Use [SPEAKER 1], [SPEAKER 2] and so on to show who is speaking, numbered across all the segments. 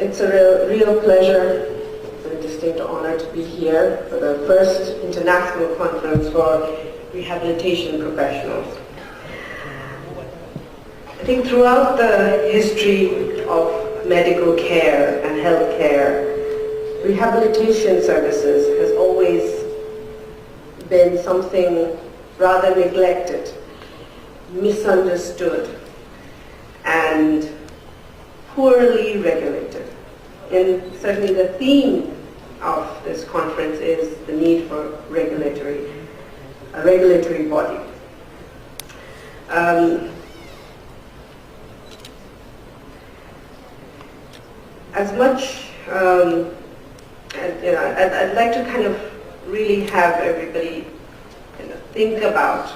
[SPEAKER 1] It's a real pleasure and a distinct honor to be here for the first international conference for rehabilitation professionals. I think throughout the history of medical care and health care, rehabilitation services has always been something rather neglected, misunderstood, and poorly regulated. And certainly the theme of this conference is the need for a regulatory body. As much, I'd like to kind of really have everybody think about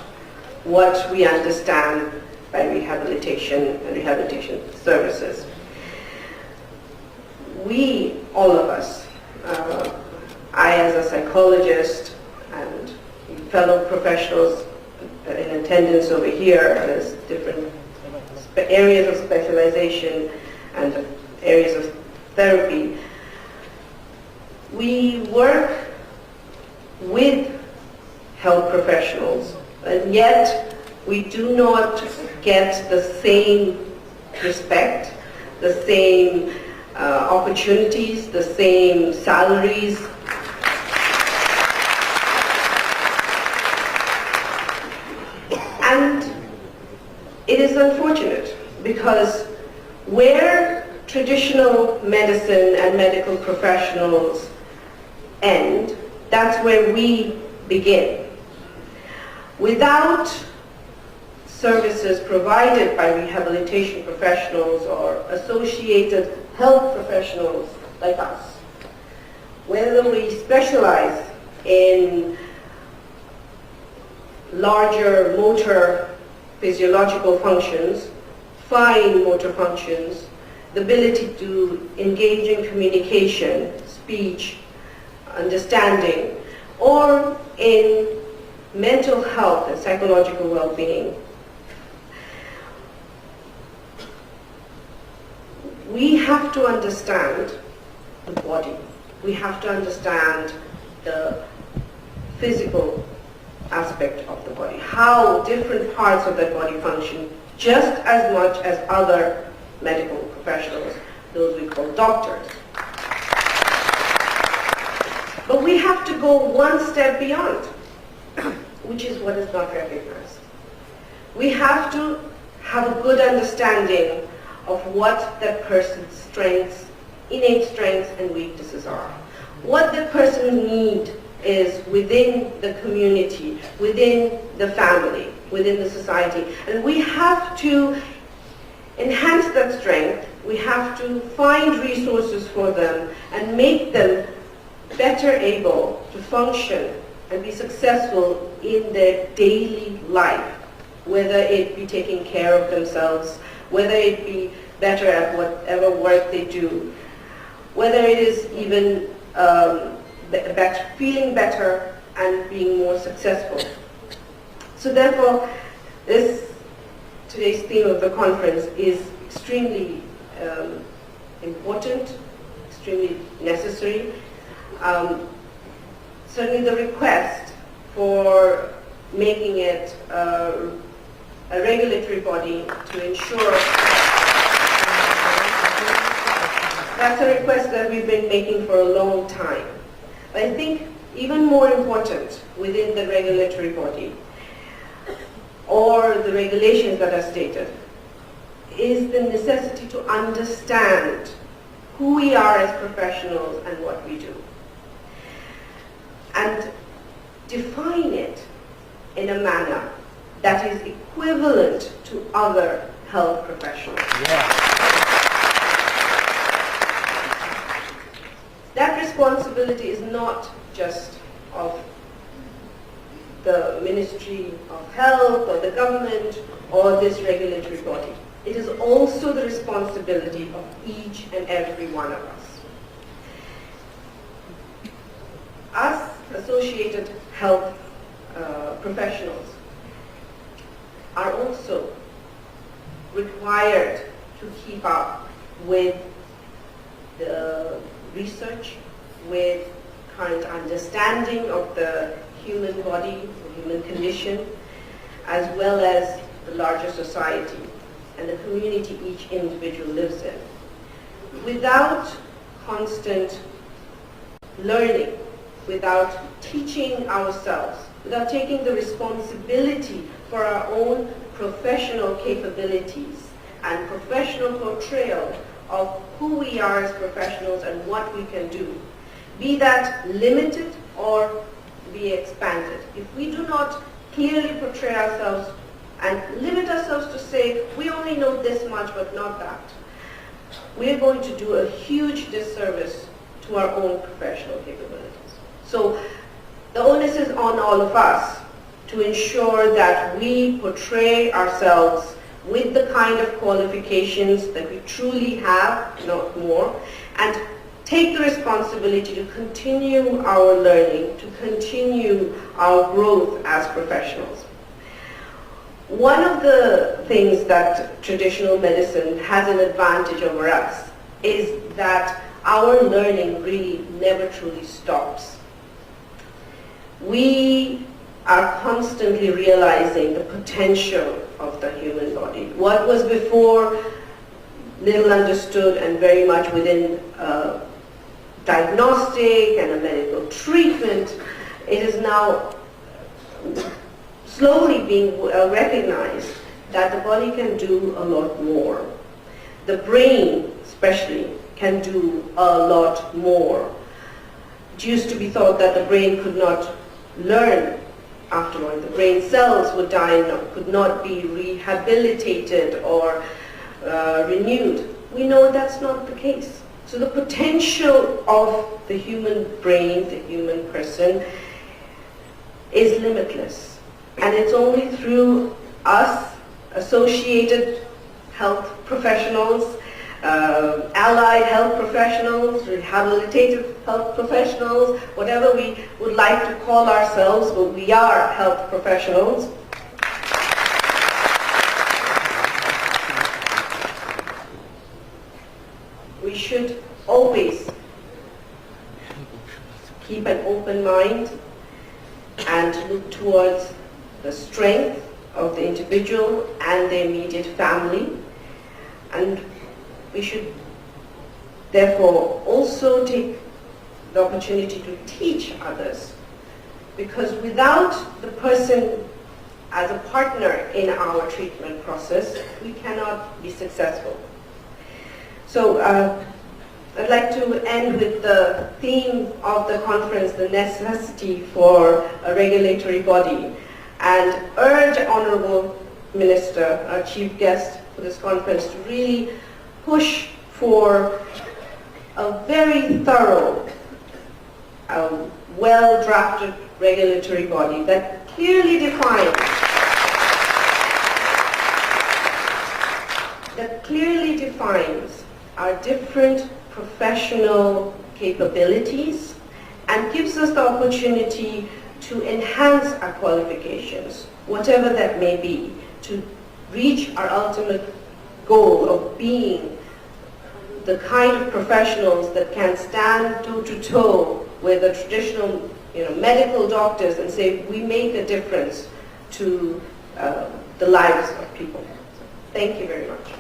[SPEAKER 1] what we understand by rehabilitation and rehabilitation services. We, all of us, I as a psychologist and fellow professionals in attendance over here, there's different areas of specialization and areas of therapy. We work with health professionals, and yet we do not get the same respect, the same opportunities, the same salaries. And it is unfortunate because where traditional medicine and medical professionals end, that's where we begin. Without services provided by rehabilitation professionals or associated health professionals like us, whether we specialize in larger motor physiological functions, fine motor functions, the ability to engage in communication, speech, understanding, or in mental health and psychological well-being, we have to understand the body. We have to understand the physical aspect of the body, how different parts of that body function just as much as other medical professionals, those we call doctors. But we have to go one step beyond, which is what is not recognized. We have to have a good understanding of what that person's strengths, innate strengths and weaknesses are. What the person's need is within the community, within the family, within the society. And we have to enhance that strength. We have to find resources for them and make them better able to function and be successful in their daily life, whether it be taking care of themselves, whether it be better at whatever work they do, whether it is even feeling better and being more successful. So therefore, today's theme of the conference is extremely important, extremely necessary. Certainly the request for making it a regulatory body to ensure, that's a request that we've been making for a long time. But I think even more important within the regulatory body or the regulations that are stated is the necessity to understand who we are as professionals and what we do, and define it in a manner that is equivalent to other health professionals. Yeah. That responsibility is not just of the Ministry of Health or the government or this regulatory body. It is also the responsibility of each and every one of us. Us associated health professionals are also required to keep up with the research, with current understanding of the human body, the human condition, as well as the larger society and the community each individual lives in. Without constant learning, without teaching ourselves, without taking the responsibility for our own professional capabilities and professional portrayal of who we are as professionals and what we can do, be that limited or be expanded. If we do not clearly portray ourselves and limit ourselves to say, we only know this much but not that, we're going to do a huge disservice to our own professional capabilities. So the onus is on all of us to ensure that we portray ourselves with the kind of qualifications that we truly have, not more, and take the responsibility to continue our learning, to continue our growth as professionals. One of the things that traditional medicine has an advantage over us is that our learning really never truly stops. We are constantly realizing the potential of the human body. What was before little understood and very much within diagnostic and a medical treatment, it is now slowly being recognized that the body can do a lot more. The brain, especially, can do a lot more. It used to be thought that the brain could not learn afterward. The brain cells would die and could not be rehabilitated or renewed. We know that's not the case. So the potential of the human brain, the human person, is limitless. And it's only through us, associated health professionals, allied health professionals, rehabilitative health professionals, whatever we would like to call ourselves, but we are health professionals. We should always keep an open mind and look towards the strength of the individual and their immediate family. And we should therefore also take the opportunity to teach others, because without the person as a partner in our treatment process, we cannot be successful. So I'd like to end with the theme of the conference, the necessity for a regulatory body, and urge Honorable Minister, our chief guest for this conference, to really push for a very thorough, well-drafted regulatory body that clearly defines our different professional capabilities and gives us the opportunity to enhance our qualifications, whatever that may be, to reach our ultimate goal of being the kind of professionals that can stand toe-to-toe with the traditional medical doctors and say, we make a difference to the lives of people. Thank you very much.